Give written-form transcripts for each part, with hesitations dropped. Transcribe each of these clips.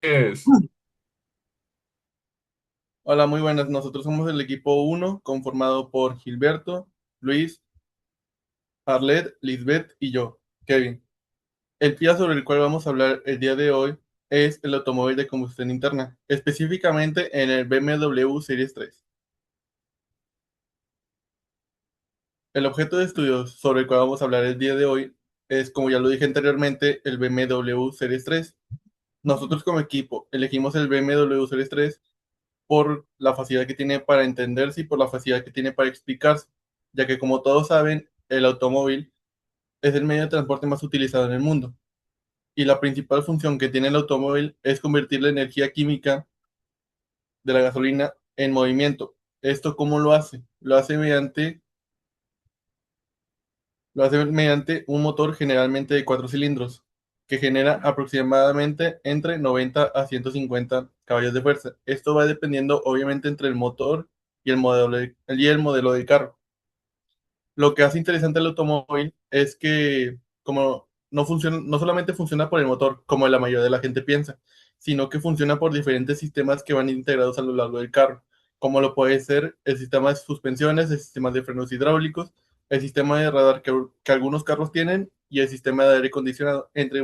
Es. Hola, muy buenas. Nosotros somos el equipo uno, conformado por Gilberto, Luis, Arlet, Lisbeth y yo, Kevin. El FIA sobre el cual vamos a hablar el día de hoy es el automóvil de combustión interna, específicamente en el BMW Series 3. El objeto de estudio sobre el cual vamos a hablar el día de hoy es, como ya lo dije anteriormente, el BMW Series 3. Nosotros como equipo elegimos el BMW Series 3 por la facilidad que tiene para entenderse y por la facilidad que tiene para explicarse, ya que como todos saben, el automóvil es el medio de transporte más utilizado en el mundo, y la principal función que tiene el automóvil es convertir la energía química de la gasolina en movimiento. ¿Esto cómo lo hace? Lo hace mediante un motor generalmente de 4 cilindros, que genera aproximadamente entre 90 a 150 caballos de fuerza. Esto va dependiendo obviamente entre el motor y el modelo del carro. Lo que hace interesante el automóvil es que como no funciona, no solamente funciona por el motor, como la mayoría de la gente piensa, sino que funciona por diferentes sistemas que van integrados a lo largo del carro, como lo puede ser el sistema de suspensiones, el sistema de frenos hidráulicos, el sistema de radar que algunos carros tienen y el sistema de aire acondicionado, entre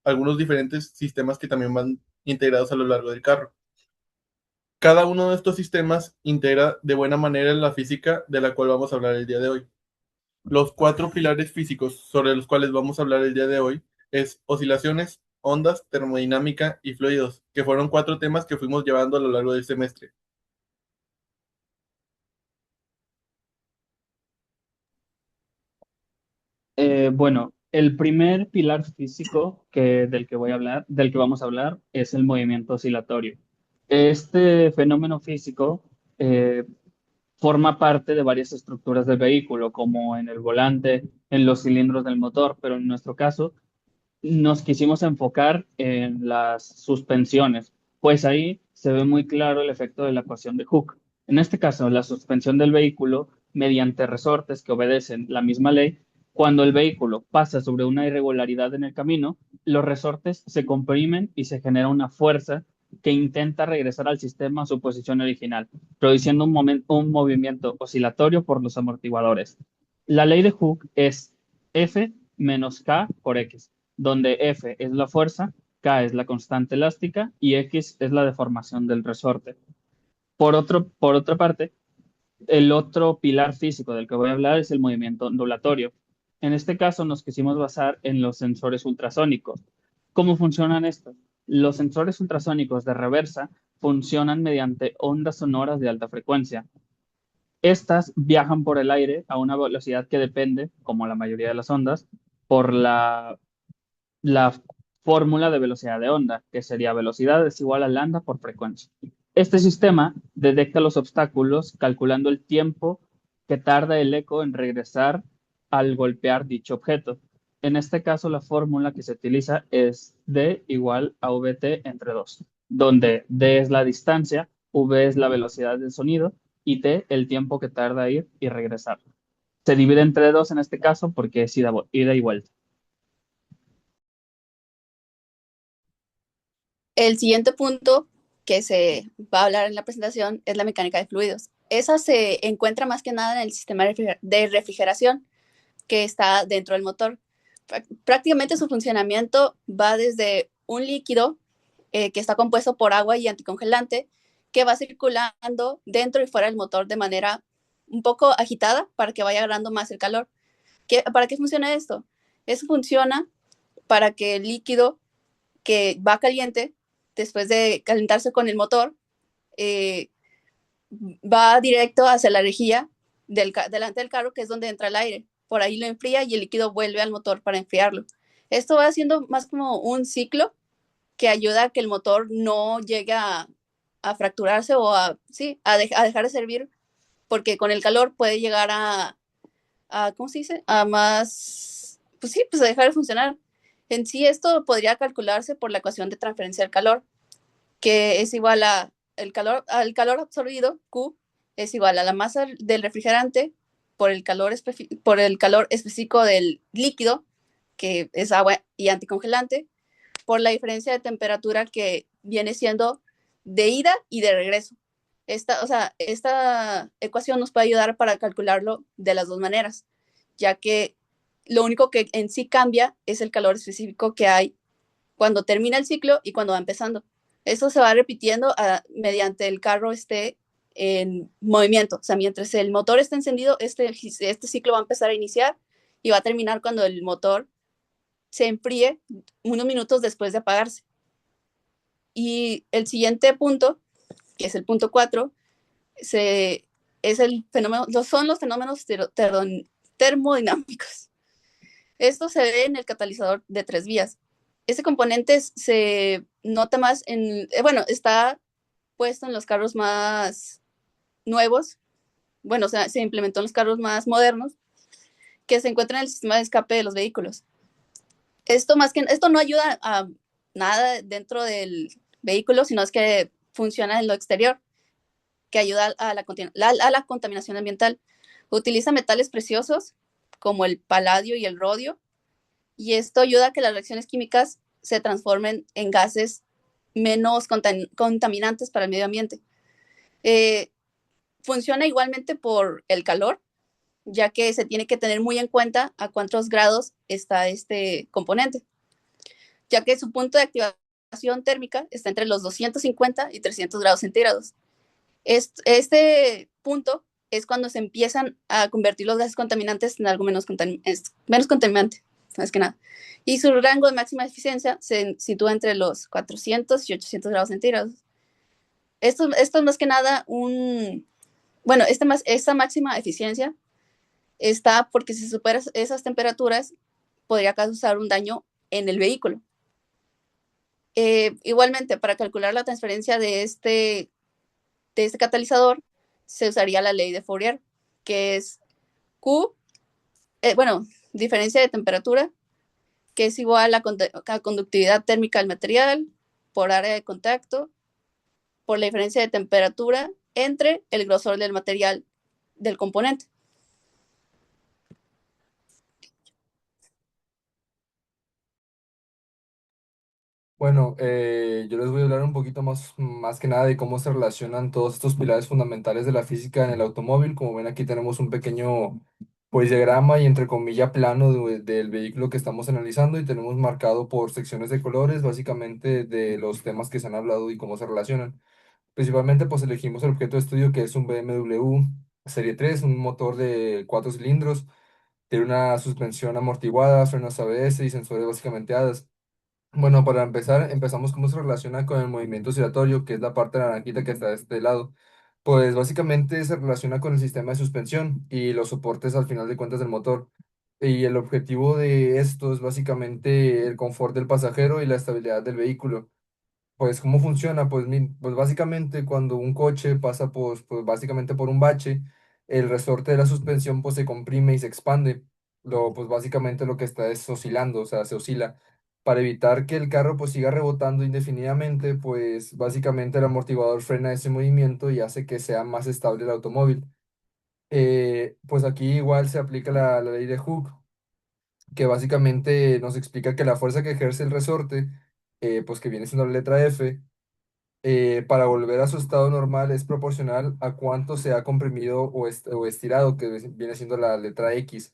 algunos diferentes sistemas que también van integrados a lo largo del carro. Cada uno de estos sistemas integra de buena manera la física de la cual vamos a hablar el día de hoy. Los cuatro pilares físicos sobre los cuales vamos a hablar el día de hoy es oscilaciones, ondas, termodinámica y fluidos, que fueron cuatro temas que fuimos llevando a lo largo del semestre. Bueno, el primer pilar físico del que vamos a hablar, es el movimiento oscilatorio. Este fenómeno físico eh, forma parte de varias estructuras del vehículo, como en el volante, en los cilindros del motor, pero en nuestro caso nos quisimos enfocar en las suspensiones, pues ahí se ve muy claro el efecto de la ecuación de Hooke. En este caso, la suspensión del vehículo mediante resortes que obedecen la misma ley. Cuando el vehículo pasa sobre una irregularidad en el camino, los resortes se comprimen y se genera una fuerza que intenta regresar al sistema a su posición original, produciendo un movimiento oscilatorio por los amortiguadores. La ley de Hooke es F menos K por X, donde F es la fuerza, K es la constante elástica y X es la deformación del resorte. Por otra parte, el otro pilar físico del que voy a hablar es el movimiento ondulatorio. En este caso nos quisimos basar en los sensores ultrasónicos. ¿Cómo funcionan estos? Los sensores ultrasónicos de reversa funcionan mediante ondas sonoras de alta frecuencia. Estas viajan por el aire a una velocidad que depende, como la mayoría de las ondas, por la fórmula de velocidad de onda, que sería velocidad es igual a lambda por frecuencia. Este sistema detecta los obstáculos calculando el tiempo que tarda el eco en regresar al golpear dicho objeto. En este caso, la fórmula que se utiliza es D igual a VT entre 2, donde D es la distancia, V es la velocidad del sonido y T el tiempo que tarda ir y regresar. Se divide entre 2 en este caso porque es ida y vuelta. El siguiente punto que se va a hablar en la presentación es la mecánica de fluidos. Esa se encuentra más que nada en el sistema de refrigeración que está dentro del motor. Prácticamente su funcionamiento va desde un líquido que está compuesto por agua y anticongelante que va circulando dentro y fuera del motor de manera un poco agitada para que vaya agarrando más el calor. ¿Para qué funciona esto? Eso funciona para que el líquido que va caliente, después de calentarse con el motor, eh, va directo hacia la rejilla delante del carro, que es donde entra el aire. Por ahí lo enfría y el líquido vuelve al motor para enfriarlo. Esto va haciendo más como un ciclo que ayuda a que el motor no llegue a fracturarse o sí, a dejar de servir, porque con el calor puede llegar ¿cómo se dice? A más, pues sí, pues a dejar de funcionar. En sí, esto podría calcularse por la ecuación de transferencia del calor, que es igual al calor absorbido, Q, es igual a la masa del refrigerante por el calor específico del líquido, que es agua y anticongelante, por la diferencia de temperatura que viene siendo de ida y de regreso. Esta ecuación nos puede ayudar para calcularlo de las dos maneras, ya que lo único que en sí cambia es el calor específico que hay cuando termina el ciclo y cuando va empezando. Esto se va repitiendo mediante el carro esté en movimiento. O sea, mientras el motor esté encendido, este ciclo va a empezar a iniciar y va a terminar cuando el motor se enfríe unos minutos después de apagarse. Y el siguiente punto, que es el punto 4, son los fenómenos termodinámicos. Esto se ve en el catalizador de 3 vías. Este componente se nota más está puesto en los carros más nuevos, o sea, se implementó en los carros más modernos, que se encuentran en el sistema de escape de los vehículos. Esto no ayuda a nada dentro del vehículo, sino es que funciona en lo exterior, que ayuda a la contaminación ambiental. Utiliza metales preciosos como el paladio y el rodio, y esto ayuda a que las reacciones químicas se transformen en gases menos contaminantes para el medio ambiente. Funciona igualmente por el calor, ya que se tiene que tener muy en cuenta a cuántos grados está este componente, ya que su punto de activación térmica está entre los 250 y 300 grados centígrados. Este punto es cuando se empiezan a convertir los gases contaminantes en algo menos contaminante, más que nada. Y su rango de máxima eficiencia se sitúa entre los 400 y 800 grados centígrados. Esto es más que nada esta máxima eficiencia está porque si superas esas temperaturas podría causar un daño en el vehículo. Igualmente, para calcular la transferencia de este catalizador, se usaría la ley de Fourier, que es Q, diferencia de temperatura, que es igual a conductividad térmica del material por área de contacto, por la diferencia de temperatura entre el grosor del material del componente. Bueno, yo les voy a hablar un poquito más que nada de cómo se relacionan todos estos pilares fundamentales de la física en el automóvil. Como ven, aquí tenemos un pequeño, pues, diagrama y entre comillas plano del vehículo que estamos analizando y tenemos marcado por secciones de colores, básicamente de los temas que se han hablado y cómo se relacionan. Principalmente, pues, elegimos el objeto de estudio que es un BMW Serie 3, un motor de 4 cilindros, tiene una suspensión amortiguada, frenos ABS y sensores básicamente ADAS. Bueno, para empezar, empezamos cómo se relaciona con el movimiento oscilatorio, que es la parte naranjita que está de este lado. Pues básicamente se relaciona con el sistema de suspensión y los soportes al final de cuentas del motor. Y el objetivo de esto es básicamente el confort del pasajero y la estabilidad del vehículo. Pues, ¿cómo funciona? Pues básicamente cuando un coche pasa pues básicamente por un bache, el resorte de la suspensión pues se comprime y se expande. Pues básicamente lo que está es oscilando, o sea, se oscila. Para evitar que el carro pues siga rebotando indefinidamente, pues básicamente el amortiguador frena ese movimiento y hace que sea más estable el automóvil. Pues aquí igual se aplica la ley de Hooke, que básicamente nos explica que la fuerza que ejerce el resorte, pues que viene siendo la letra F, para volver a su estado normal es proporcional a cuánto se ha comprimido o estirado, que viene siendo la letra X.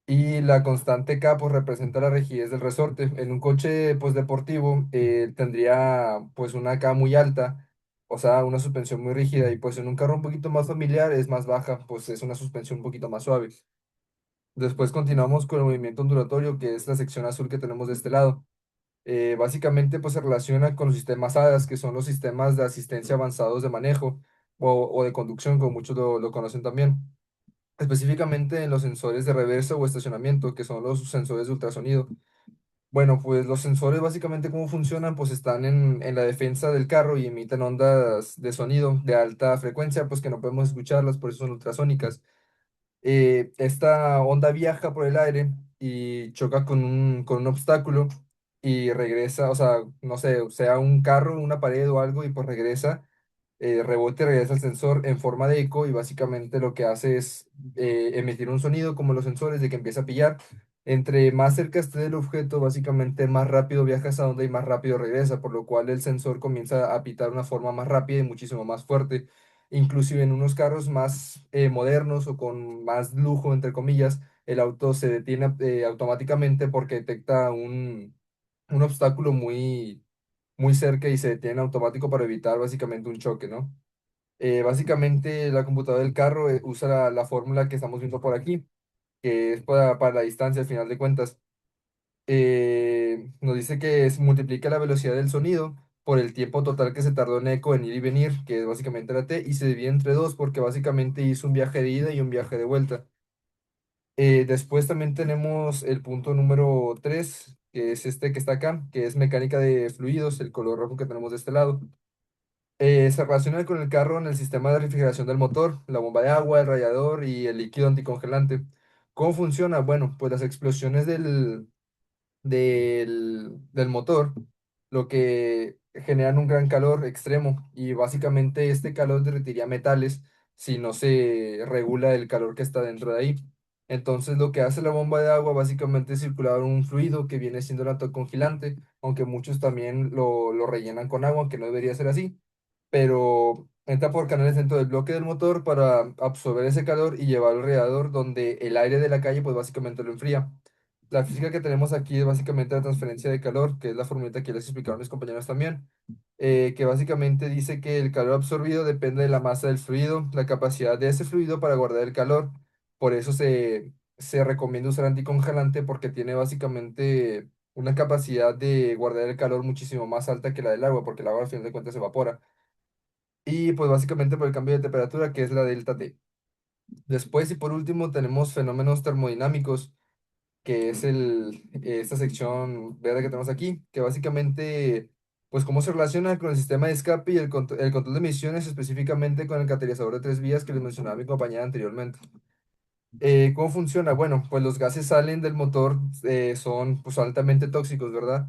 Y la constante K pues representa la rigidez del resorte. En un coche pues deportivo tendría pues una K muy alta, o sea, una suspensión muy rígida, y pues en un carro un poquito más familiar es más baja, pues es una suspensión un poquito más suave. Después continuamos con el movimiento ondulatorio, que es la sección azul que tenemos de este lado. Básicamente pues se relaciona con los sistemas ADAS, que son los sistemas de asistencia avanzados de manejo o de conducción, como muchos lo conocen también. Específicamente en los sensores de reversa o estacionamiento, que son los sensores de ultrasonido. Bueno, pues los sensores básicamente cómo funcionan, pues están en la defensa del carro y emiten ondas de sonido de alta frecuencia, pues que no podemos escucharlas, por eso son ultrasónicas. Esta onda viaja por el aire y choca con un obstáculo y regresa, o sea, no sé, sea un carro, una pared o algo, y pues regresa, rebote y regresa al sensor en forma de eco, y básicamente lo que hace es emitir un sonido como los sensores de que empieza a pillar. Entre más cerca esté del objeto, básicamente más rápido viaja hasta donde y más rápido regresa, por lo cual el sensor comienza a pitar de una forma más rápida y muchísimo más fuerte. Inclusive en unos carros más modernos o con más lujo, entre comillas, el auto se detiene automáticamente porque detecta un obstáculo muy cerca y se detiene en automático para evitar básicamente un choque, ¿no? Básicamente la computadora del carro usa la fórmula que estamos viendo por aquí, que es para la distancia al final de cuentas. Nos dice que se multiplica la velocidad del sonido por el tiempo total que se tardó en eco en ir y venir, que es básicamente la t, y se divide entre dos porque básicamente hizo un viaje de ida y un viaje de vuelta. Después también tenemos el punto número 3 que es este que está acá, que es mecánica de fluidos, el color rojo que tenemos de este lado. Se relaciona con el carro en el sistema de refrigeración del motor, la bomba de agua, el radiador y el líquido anticongelante. ¿Cómo funciona? Bueno, pues las explosiones del motor, lo que generan un gran calor extremo y básicamente este calor derretiría metales si no se regula el calor que está dentro de ahí. Entonces lo que hace la bomba de agua básicamente es circular un fluido que viene siendo el autocongelante, aunque muchos también lo rellenan con agua, aunque no debería ser así, pero entra por canales dentro del bloque del motor para absorber ese calor y llevarlo al radiador donde el aire de la calle pues básicamente lo enfría. La física que tenemos aquí es básicamente la transferencia de calor, que es la formulita que les explicaron mis compañeros también, que básicamente dice que el calor absorbido depende de la masa del fluido, la capacidad de ese fluido para guardar el calor. Por eso se recomienda usar anticongelante porque tiene básicamente una capacidad de guardar el calor muchísimo más alta que la del agua, porque el agua al final de cuentas se evapora. Y pues básicamente por el cambio de temperatura, que es la delta T. Después y por último tenemos fenómenos termodinámicos que es esta sección verde que tenemos aquí, que básicamente, pues cómo se relaciona con el sistema de escape y el control de emisiones, específicamente con el catalizador de tres vías que les mencionaba mi compañera anteriormente. ¿Cómo funciona? Bueno, pues los gases salen del motor, son pues altamente tóxicos, ¿verdad?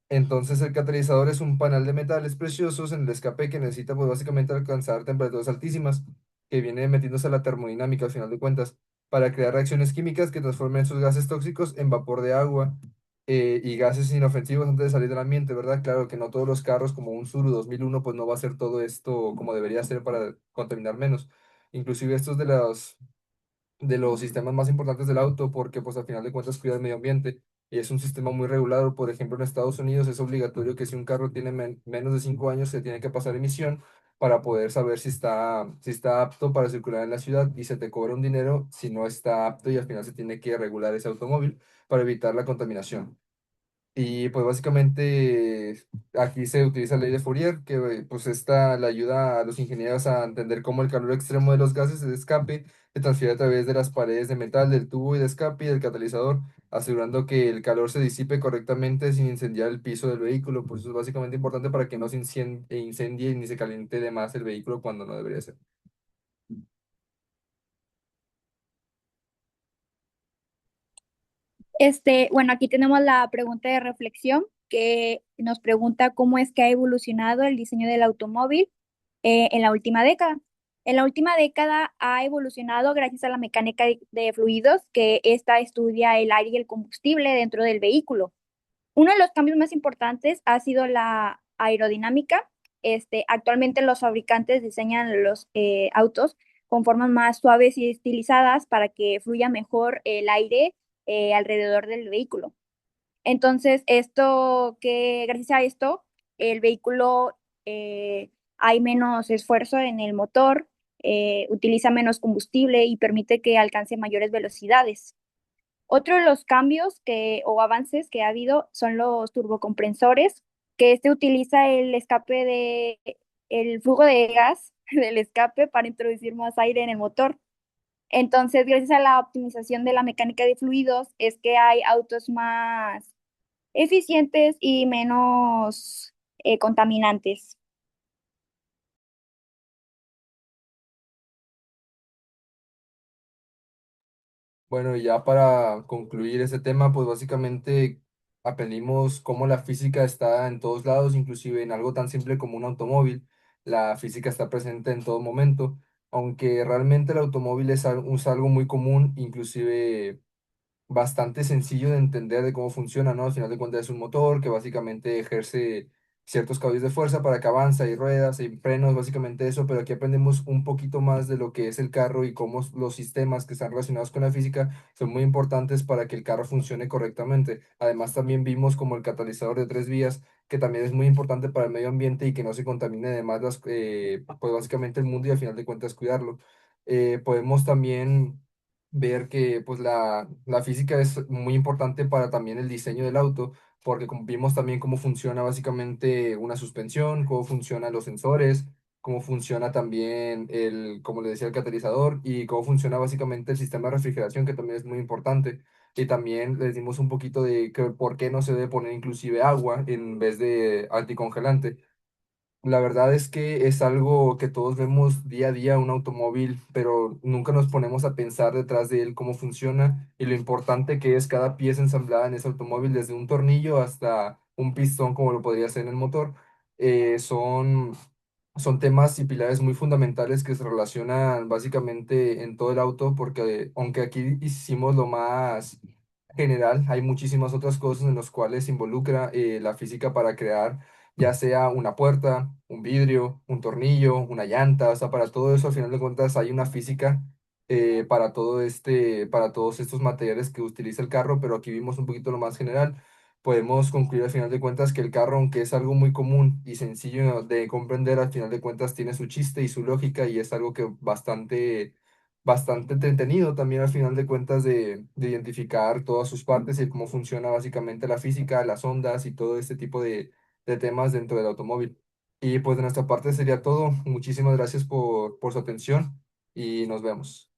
Entonces el catalizador es un panel de metales preciosos en el escape que necesita pues básicamente alcanzar temperaturas altísimas, que viene metiéndose a la termodinámica al final de cuentas, para crear reacciones químicas que transformen esos gases tóxicos en vapor de agua y gases inofensivos antes de salir del ambiente, ¿verdad? Claro que no todos los carros como un Suru 2001 pues no va a hacer todo esto como debería ser para contaminar menos. Inclusive estos de los sistemas más importantes del auto porque pues al final de cuentas cuida el medio ambiente y es un sistema muy regulado. Por ejemplo, en Estados Unidos es obligatorio que si un carro tiene menos de 5 años se tiene que pasar emisión para poder saber si está apto para circular en la ciudad y se te cobra un dinero si no está apto y al final se tiene que regular ese automóvil para evitar la contaminación. Y pues básicamente aquí se utiliza la ley de Fourier, que pues esta le ayuda a los ingenieros a entender cómo el calor extremo de los gases de escape se transfiere a través de las paredes de metal del tubo y de escape y del catalizador, asegurando que el calor se disipe correctamente sin incendiar el piso del vehículo. Pues eso es básicamente importante para que no se incendie ni se caliente de más el vehículo cuando no debería ser. Bueno, aquí tenemos la pregunta de reflexión que nos pregunta cómo es que ha evolucionado el diseño del automóvil en la última década. En la última década ha evolucionado gracias a la mecánica de fluidos, que esta estudia el aire y el combustible dentro del vehículo. Uno de los cambios más importantes ha sido la aerodinámica. Actualmente los fabricantes diseñan los autos con formas más suaves y estilizadas para que fluya mejor el aire alrededor del vehículo. Entonces, gracias a esto, el vehículo hay menos esfuerzo en el motor, utiliza menos combustible y permite que alcance mayores velocidades. Otro de los cambios o avances que ha habido son los turbocompresores, que utiliza el flujo de gas del escape para introducir más aire en el motor. Entonces, gracias a la optimización de la mecánica de fluidos, es que hay autos más eficientes y menos contaminantes. Bueno, y ya para concluir ese tema, pues básicamente aprendimos cómo la física está en todos lados, inclusive en algo tan simple como un automóvil. La física está presente en todo momento, aunque realmente el automóvil es algo muy común, inclusive bastante sencillo de entender de cómo funciona, ¿no? Al final de cuentas es un motor que básicamente ejerce ciertos caballos de fuerza para que avanza, y ruedas, y frenos, básicamente eso, pero aquí aprendemos un poquito más de lo que es el carro y cómo los sistemas que están relacionados con la física son muy importantes para que el carro funcione correctamente. Además, también vimos como el catalizador de tres vías, que también es muy importante para el medio ambiente y que no se contamine además pues básicamente el mundo y al final de cuentas cuidarlo. Podemos también ver que pues la física es muy importante para también el diseño del auto, porque como vimos también cómo funciona básicamente una suspensión, cómo funcionan los sensores, cómo funciona también como le decía, el catalizador y cómo funciona básicamente el sistema de refrigeración, que también es muy importante. Y también les dimos un poquito de que por qué no se debe poner inclusive agua en vez de anticongelante. La verdad es que es algo que todos vemos día a día, un automóvil, pero nunca nos ponemos a pensar detrás de él cómo funciona y lo importante que es cada pieza ensamblada en ese automóvil, desde un tornillo hasta un pistón, como lo podría ser en el motor. Son temas y pilares muy fundamentales que se relacionan básicamente en todo el auto, porque aunque aquí hicimos lo más general, hay muchísimas otras cosas en las cuales se involucra la física para crear ya sea una puerta, un vidrio, un tornillo, una llanta, o sea, para todo eso al final de cuentas hay una física para todos estos materiales que utiliza el carro, pero aquí vimos un poquito lo más general. Podemos concluir al final de cuentas que el carro, aunque es algo muy común y sencillo de comprender, al final de cuentas tiene su chiste y su lógica y es algo que bastante entretenido también al final de cuentas de identificar todas sus partes y cómo funciona básicamente la física, las ondas y todo este tipo de temas dentro del automóvil. Y pues de nuestra parte sería todo. Muchísimas gracias por su atención y nos vemos.